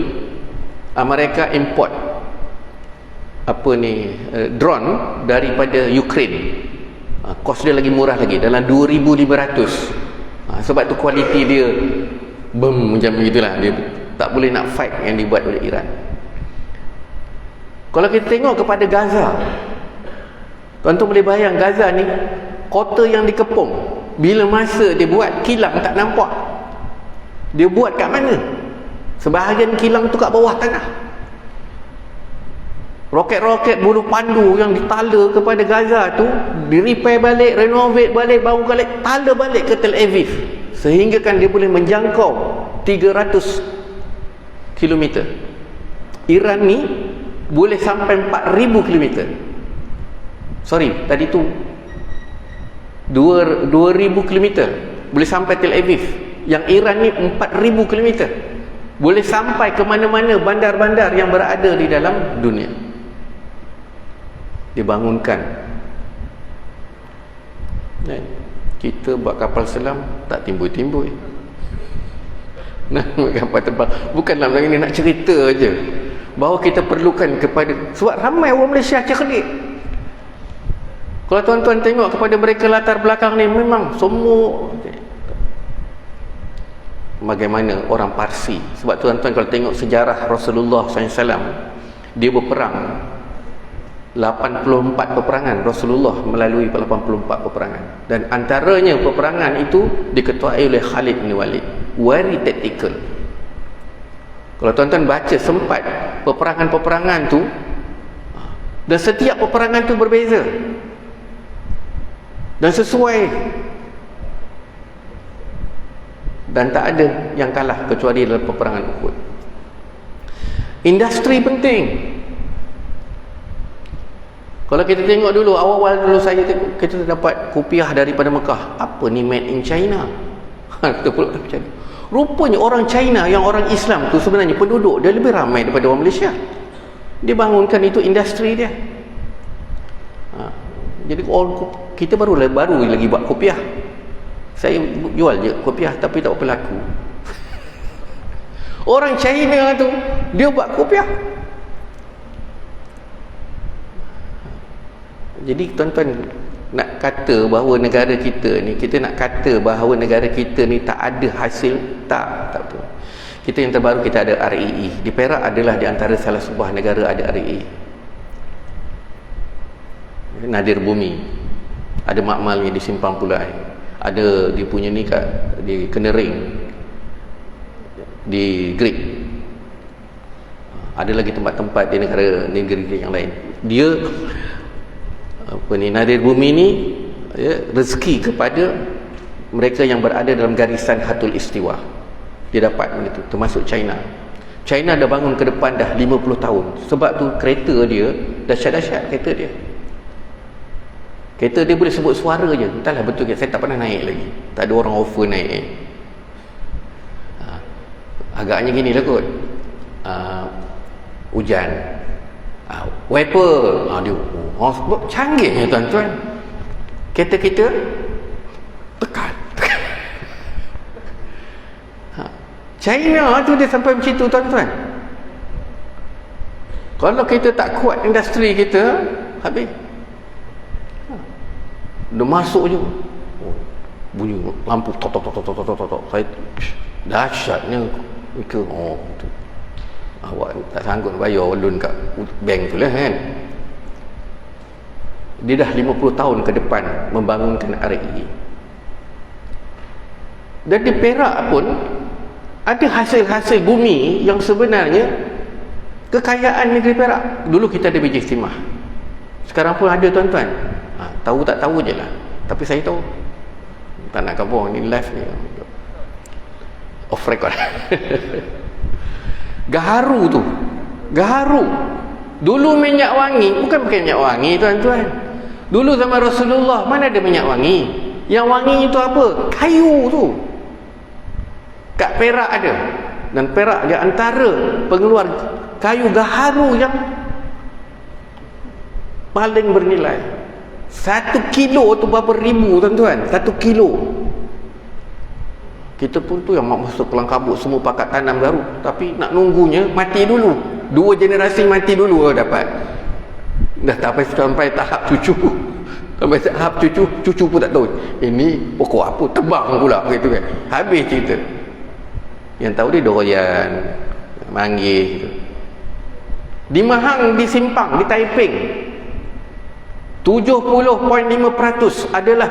Amerika import drone daripada Ukraine. Kos dia lagi murah lagi, dalam 2,500. Sebab tu kualiti dia macam begitulah, dia tak boleh nak fight yang dibuat oleh Iran. Kalau kita tengok kepada Gaza, tuan-tuan boleh bayang Gaza ni kota yang dikepung. Bila masa dia buat, kilang tak nampak. Dia buat kat mana? Sebahagian kilang tu kat bawah tanah. Roket-roket bulu pandu yang ditala kepada Gaza tu, di repair balik, renovate balik, bangun balik, tala balik ke Tel Aviv, sehingga kan dia boleh menjangkau 300 km. Iran ni boleh sampai 4,000 km. Sorry, tadi tu 2,000 km boleh sampai Tel Aviv. Yang Iran ni 4,000 km boleh sampai ke mana-mana bandar-bandar yang berada di dalam dunia. Dibangunkan. Kita buat kapal selam tak timbul-timbul. Nah, kapal terbang bukanlah ini nak cerita aja, bahawa kita perlukan kepada, sebab ramai orang Malaysia cerdik. Kalau tuan-tuan tengok kepada mereka latar belakang ni, memang semua bagaimana orang Parsi. Sebab tuan-tuan kalau tengok sejarah Rasulullah SAW, dia berperang 84 peperangan. Rasulullah melalui 84 peperangan, dan antaranya peperangan itu diketuai oleh Khalid bin Walid. Very tactical. Kalau tuan-tuan baca sempat peperangan-peperangan tu, dan setiap peperangan tu berbeza dan sesuai, dan tak ada yang kalah kecuali dalam peperangan Uhud. Industri penting. Kalau kita tengok dulu, awal-awal dulu kita dapat kopiah daripada Mekah. Apa ni, made in China? Kita pula tak percaya. Rupanya orang China yang orang Islam tu sebenarnya penduduk dia lebih ramai daripada orang Malaysia. Dia bangunkan itu industri dia. Jadi kita baru lagi buat kopiah. Saya jual je kopiah tapi tak berapa laku. Orang China tu dia buat kopiah. Jadi tuan-tuan nak kata bahawa negara kita ni, kita nak kata bahawa negara kita ni tak ada hasil, tak betul. Kita yang terbaru, kita ada REE. Di Perak adalah di antara salah sebuah negara ada REE. Nadir Bumi. Ada makmalnya di Simpang Pulai. Ada dia punya ni di Kenering, di Greek. Ada lagi tempat-tempat di negeri yang lain. Dia Nadir Bumi ni rezeki kepada mereka yang berada dalam garisan Khatul Istiwa. Dia dapat begitu, termasuk China. China dah bangun ke depan dah 50 tahun. Sebab tu kereta dia dahsyat-dahsyat. Kereta dia boleh sebut suara je. Entahlah betul ke, saya tak pernah naik lagi. Tak ada orang offer naik. Agaknya gini lah kot. Hujan. wiper. Dia sebab canggihnya tuan-tuan. Kereta kita tekan. China tu dia sampai macam tu tuan-tuan. Kalau kita tak kuat industri kita, habis. Dia masuk je, bunyi lampu tok. Saya dahsyatnya itu. Tu. Awak tak sanggup bayar loan kat bank tu lah kan. Dia dah 50 tahun ke depan membangunkan RE. Dan di Perak pun ada hasil-hasil bumi yang sebenarnya kekayaan negeri Perak. Dulu kita ada biji timah, sekarang pun ada tuan-tuan. Tahu tak tahu je lah, tapi saya tahu. Tak nak kabur ni, live ni off record. Gaharu tu, Gaharu dulu minyak wangi, bukan pakai minyak wangi tuan-tuan. Dulu zaman Rasulullah mana ada minyak wangi? Yang wangi itu apa? Kayu tu. Kat Perak ada. Dan Perak dia antara pengeluar kayu gaharu yang paling bernilai. 1 kilo tu berapa ribu tuan-tuan? 1 kilo. Kita pun tu yang masuk kelang kabut, semua pakat tanam baru. Tapi nak nunggunya mati dulu. 2 generasi mati dulu dapat. Dah sampai tahap cucu. Sampai tahap cucu pun tak tahu ini pokok apa, tebang pula gitu kan. Habis cerita. Yang tahu dia durian, manggis gitu. Di Mahang, di Simpang, di Taiping, 70.5% adalah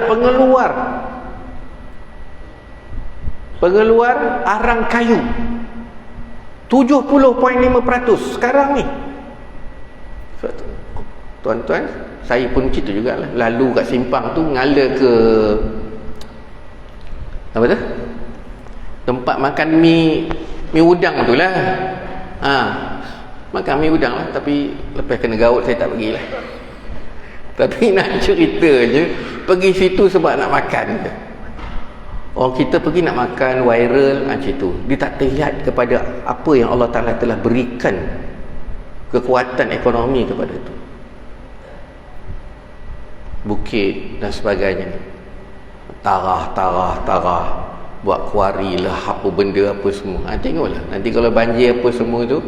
pengeluar arang kayu. 70.5% sekarang ni. Tuan-tuan, saya pun macam tu jugalah. Lalu kat Simpang tu ngala ke apa tu? Tempat makan mi udang tu lah. Makan mi udang lah. Tapi lepas kena gaut saya tak pergilah. Tapi nak cerita je, pergi situ sebab nak makan je. Orang kita pergi nak makan viral macam tu. Dia tak terlihat kepada apa yang Allah Ta'ala telah berikan kekuatan ekonomi kepada itu. Bukit dan sebagainya, tarah buat kuari lah, apa benda apa semua. Tengoklah nanti kalau banjir apa semua tu,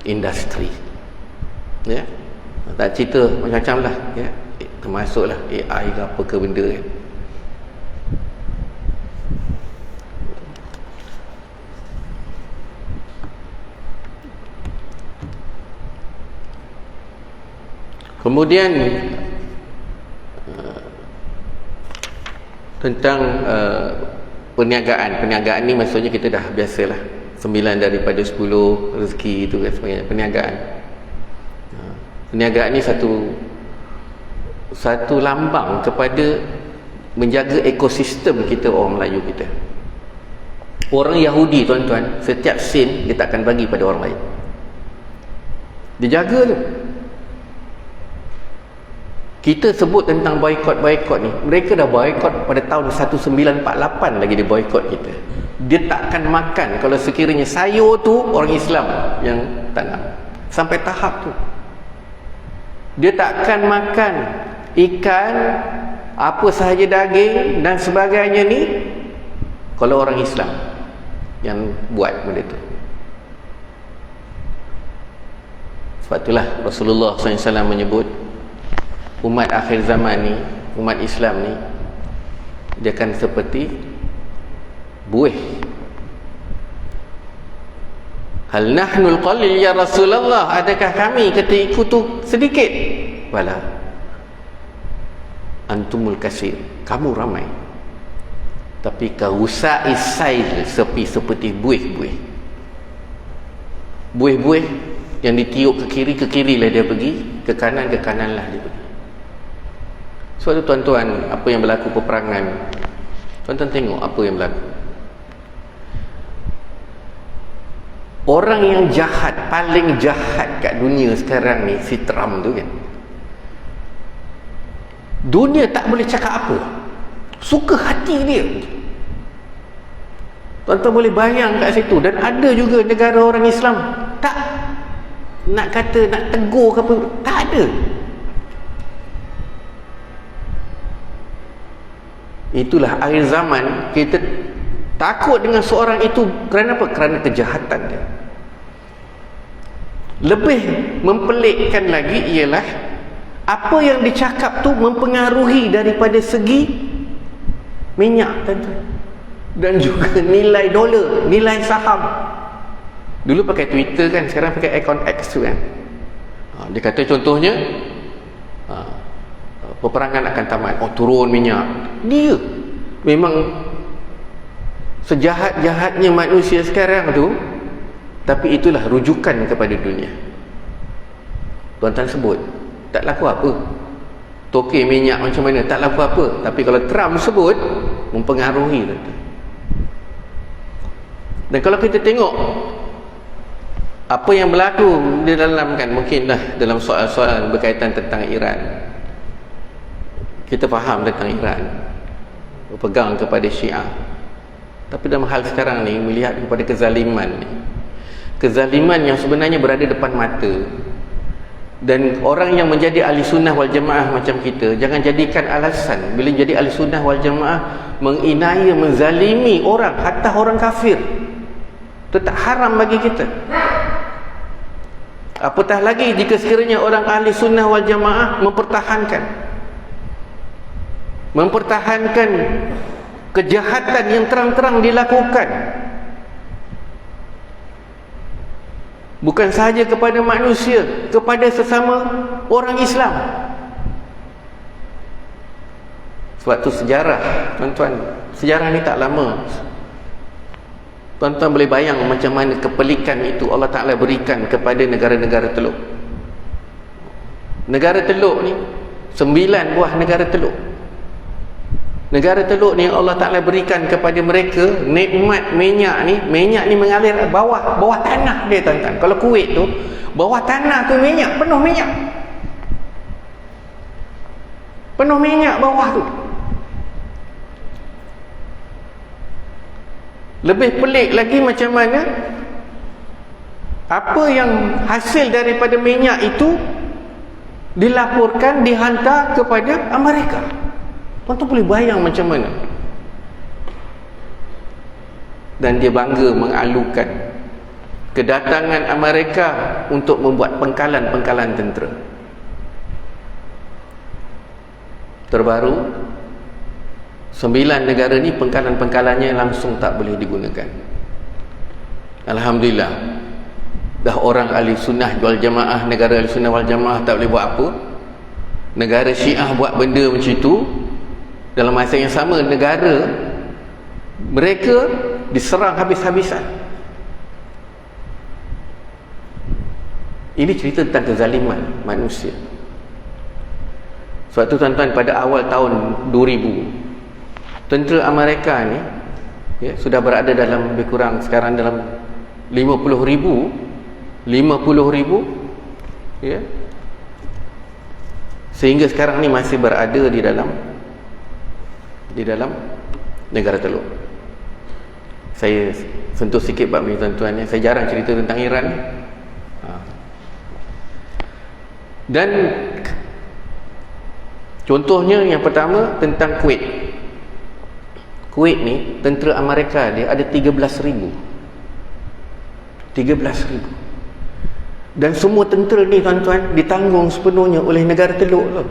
industri ya, tak cerita macam-macam lah ya, termasuklah AI ke apa ke benda kan. Kemudian tentang perniagaan ni maksudnya kita dah biasalah 9 daripada 10 rezeki itu kan sebenarnya perniagaan ni satu lambang kepada menjaga ekosistem kita, orang Melayu kita. Orang Yahudi tuan-tuan, setiap sen dia takkan bagi pada orang lain, dia jaga tu. Kita sebut tentang boykot ni, mereka dah boykot pada tahun 1948 lagi dia boykot kita. Dia takkan makan kalau sekiranya sayur tu orang Islam yang tanam. Sampai tahap tu dia takkan makan ikan, apa sahaja daging dan sebagainya ni kalau orang Islam yang buat benda tu. Sebab itulah Rasulullah SAW menyebut umat akhir zaman ni, umat Islam ni, dia akan seperti buih. Hal nahnul qalil ya Rasulullah, adakah kami ketika itu sedikit? Wala antumul kasir, kamu ramai, tapi kausai sail seperti buih-buih yang ditiup ke kiri lah dia pergi, ke kanan lah dia pergi. Sebab tu tuan-tuan, apa yang berlaku peperangan, tuan-tuan tengok apa yang berlaku. Orang yang jahat, paling jahat kat dunia sekarang ni, si Trump tu kan, dunia tak boleh cakap apa, suka hati dia. Tuan-tuan boleh bayang kat situ. Dan ada juga negara orang Islam tak nak kata, nak tegur ke apa, tak ada. Itulah akhir zaman. Kita takut dengan seorang itu kerana apa? Kerana kejahatan dia. Lebih mempelikkan lagi ialah apa yang dicakap tu mempengaruhi daripada segi minyak, tuan-tuan, dan juga nilai dolar, nilai saham. Dulu pakai Twitter kan, sekarang pakai akaun X tu kan. Dia kata contohnya peperangan akan tamat, turun minyak. Dia memang sejahat-jahatnya manusia sekarang tu, tapi itulah rujukan kepada dunia. Tuan-tuan sebut, tak laku apa. Tokey minyak macam mana, tak laku apa. Tapi kalau Trump sebut, mempengaruhi. Dan kalau kita tengok apa yang berlaku di dalam, kan, mungkinlah dalam soal-soal berkaitan tentang Iran, kita faham tentang Iran berpegang kepada Syiah. Tapi dalam hal sekarang ni, melihat kepada kezaliman ni, kezaliman yang sebenarnya berada depan mata. Dan orang yang menjadi ahli sunnah wal jamaah macam kita, jangan jadikan alasan bila jadi ahli sunnah wal jamaah menginaya, menzalimi orang, hatta orang kafir. Itu tak haram bagi kita. Apatah lagi jika sekiranya orang ahli sunnah wal jamaah mempertahankan kejahatan yang terang-terang dilakukan, bukan sahaja kepada manusia, kepada sesama orang Islam. Sebab tu sejarah, tuan-tuan, sejarah ni tak lama. Tuan-tuan boleh bayang macam mana kepelikan itu Allah Ta'ala berikan kepada negara-negara Teluk. Negara Teluk ni 9 buah negara Teluk. Negara Teluk ni Allah Ta'ala berikan kepada mereka nikmat minyak ni. Minyak ni mengalir bawah tanah dia, tuan-tuan. Kalau Kuwait tu, bawah tanah tu minyak, penuh minyak. Penuh minyak bawah tu. Lebih pelik lagi macam mana apa yang hasil daripada minyak itu dilaporkan, dihantar kepada Amerika. Tuan-tuan boleh bayang macam mana. Dan dia bangga mengalukan kedatangan Amerika untuk membuat pengkalan-pengkalan tentera. Terbaru 9 negara ni pengkalan-pengkalannya langsung tak boleh digunakan. Alhamdulillah, dah orang ahli sunnah wal jamaah, negara ahli sunnah wal jamaah tak boleh buat apa. Negara Syiah buat benda macam itu. Dalam masa yang sama, negara mereka diserang habis-habisan. Ini cerita tentang kezaliman manusia. Sebab tu, tuan-tuan, pada awal tahun 2000, tentera Amerika ni sudah berada dalam, lebih kurang sekarang dalam 50,000 sehingga sekarang ni masih berada di dalam negara Teluk. Saya sentuh sikit bab ni, tuan-tuan. Saya jarang cerita tentang Iran. Dan contohnya yang pertama tentang Kuwait. Kuwait ni, tentera Amerika dia ada 13,000. Dan semua tentera ni, tuan-tuan, ditanggung sepenuhnya oleh negara Teluk tu.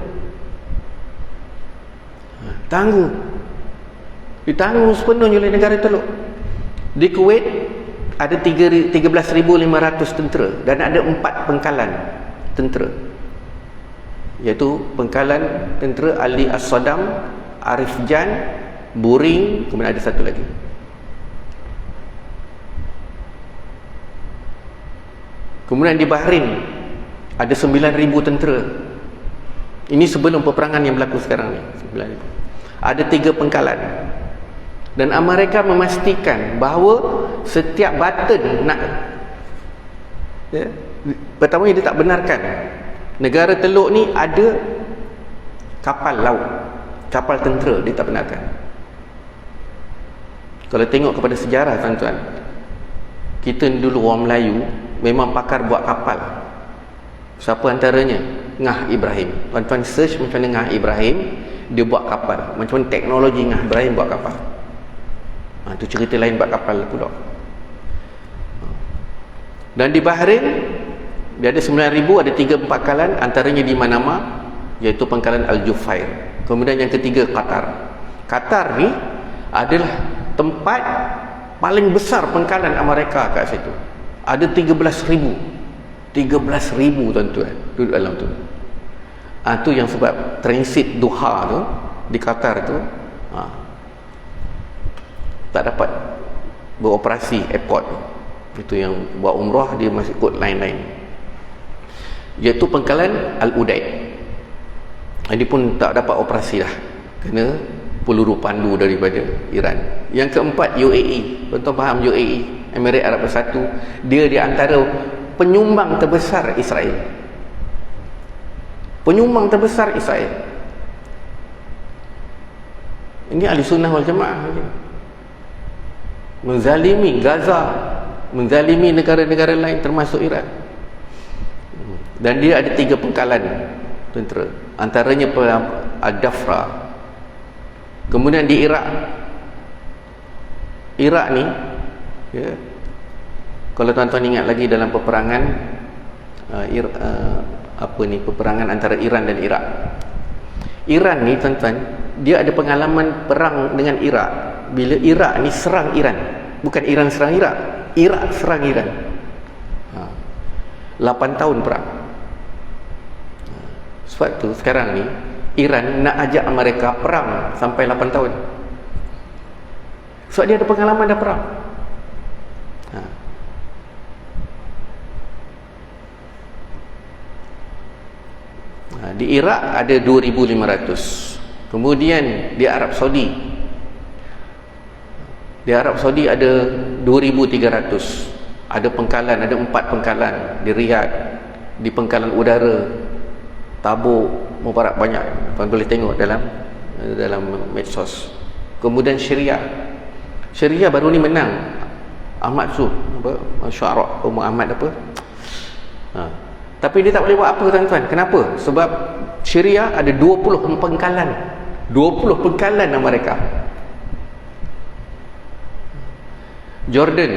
Ditanggung sepenuhnya oleh negara Teluk. Di Kuwait ada 13,500 tentera dan ada 4 pengkalan tentera, iaitu pengkalan tentera Ali As-Saddam, Arif Jan, Buring, kemudian ada satu lagi. Kemudian di Bahrain ada 9,000 tentera. Ini sebelum peperangan yang berlaku sekarang ni. 9,000. Ada 3 pengkalan. Dan Amerika memastikan bahawa setiap button pertama dia tak benarkan negara Teluk ni ada kapal laut, kapal tentera, dia tak benarkan. Kalau tengok kepada sejarah, tuan-tuan, Kita dulu orang Melayu memang pakar buat kapal. Siapa antaranya? Ngah Ibrahim. Tuan-tuan search macam mana Ngah Ibrahim, dia buat kapal. Macam mana teknologi Ngah Ibrahim buat kapal. Itu cerita lain buat kapal pula. Dan di Bahrain dia ada 9,000, ada 3 pangkalan, antaranya di Manama, iaitu pangkalan Al-Jufair. Kemudian yang ketiga Qatar. Qatar ni adalah tempat paling besar pangkalan Amerika kat situ. Ada 13,000 tuan-tuan duduk dalam tu. Tu yang sebab transit Doha tu di Qatar tu tak dapat beroperasi airport. Itu yang buat umrah dia masih ikut lain-lain, iaitu pangkalan Al-Udaid. Ini pun tak dapat operasi dah, kena peluru pandu daripada Iran. Yang keempat UAE. Tuan-tuan faham UAE, Emirat Arab Bersatu, dia di antara penyumbang terbesar Israel. Penyumbang terbesar Israel. Ini ahli sunnah wal jamaah. Menzalimi Gaza, menzalimi negara-negara lain termasuk Iran. Dan dia ada 3 pangkalan tentera, antaranya Al-Dafra. Kemudian di Iraq ni ya, kalau tuan-tuan ingat lagi dalam peperangan peperangan antara Iran dan Iraq. Iran ni tuan-tuan, dia ada pengalaman perang dengan Iraq. Bila Iraq ni serang Iran, bukan Iran serang Iraq, Iraq serang Iran. 8 tahun perang. Sebab tu sekarang ni Iran nak ajak mereka perang sampai 8 tahun. Sebab dia ada pengalaman dah perang. Di Iraq ada 2,500. Kemudian di Arab Saudi ada 2,300. Ada pangkalan, ada 4 pangkalan di Riyadh, di pangkalan udara Tabuk, Mubarak, banyak. Tuan boleh tengok dalam medsos. Kemudian Syria baru ni menang Ahmad Syu'ara Ahmad tapi dia tak boleh buat apa tuan-tuan. Kenapa? Sebab Syria ada 20 pangkalan Amerika. Jordan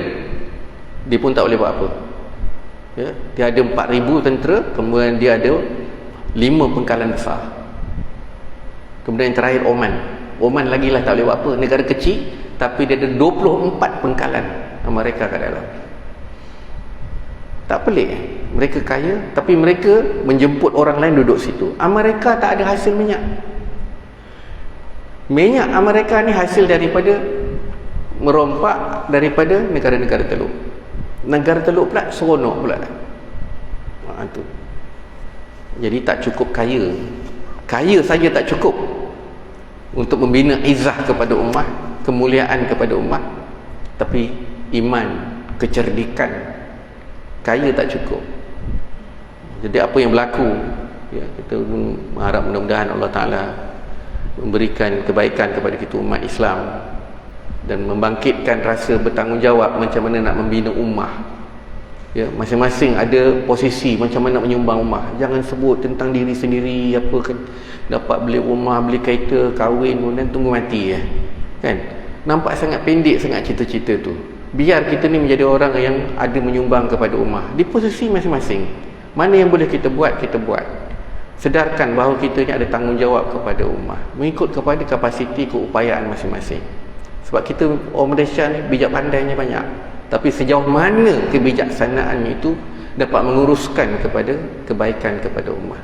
dia pun tak boleh buat apa ya? Dia ada 4,000 tentera. Kemudian dia ada 5 pangkalan besar. Kemudian yang terakhir Oman lagi lah tak boleh buat apa. Negara kecil tapi dia ada 24 pangkalan Amerika kat dalam. Tak pelik mereka kaya, tapi mereka menjemput orang lain duduk situ. Amerika tak ada hasil minyak. Minyak Amerika ni hasil daripada merompak daripada negara-negara teluk. Negara teluk pula seronok pula. Tu. Jadi tak cukup kaya saja tak cukup untuk membina izzah kepada ummah, kemuliaan kepada ummah. Tapi iman, kecerdikan, kaya tak cukup. Jadi apa yang berlaku ya, kita mengharap mudah-mudahan Allah Ta'ala memberikan kebaikan kepada kita umat Islam dan membangkitkan rasa bertanggungjawab macam mana nak membina ummah ya, masing-masing ada posisi macam mana nak menyumbang ummah. Jangan sebut tentang diri sendiri apa kan, dapat beli rumah, beli kereta, kahwin dan tunggu mati ya. Kan nampak sangat pendek sangat cita-cita tu. Biar kita ni menjadi orang yang ada menyumbang kepada ummah di posisi masing-masing. Mana yang boleh kita buat, kita buat. Sedarkan bahawa kita ni ada tanggungjawab kepada ummah, mengikut kepada kapasiti keupayaan masing-masing. Sebab kita orang Malaysia ni bijak pandainya banyak, tapi sejauh mana kebijaksanaannya itu dapat menguruskan kepada kebaikan kepada ummah.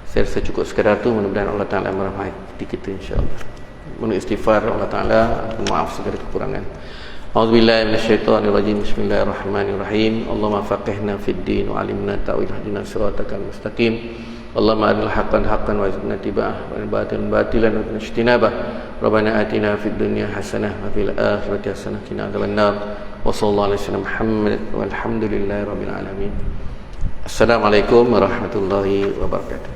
Saya rasa cukup sekadar tu. Mudah-mudahan Allah Ta'ala merahmati kita insya-Allah. Mohon istighfar Allah Ta'ala, maaf segala kekurangan. A'udzubillahi minasyaitonirrajim. Bismillahirrahmanirrahim. Allahumma faqihna fid din wa 'allimna ta'wil, hadina siratal mustaqim. Allahumma arina haqqan haqqan wa zidna tiba'ah wa batilan batilan wa ijtinabah. Rabbana atina fid dunya hasanah wa fil akhirati hasanah wa qina adzabannar. Wa sallallahu alaihi wasallam Muhammad walhamdulillahi rabbil alamin. Assalamualaikum warahmatullahi wabarakatuh.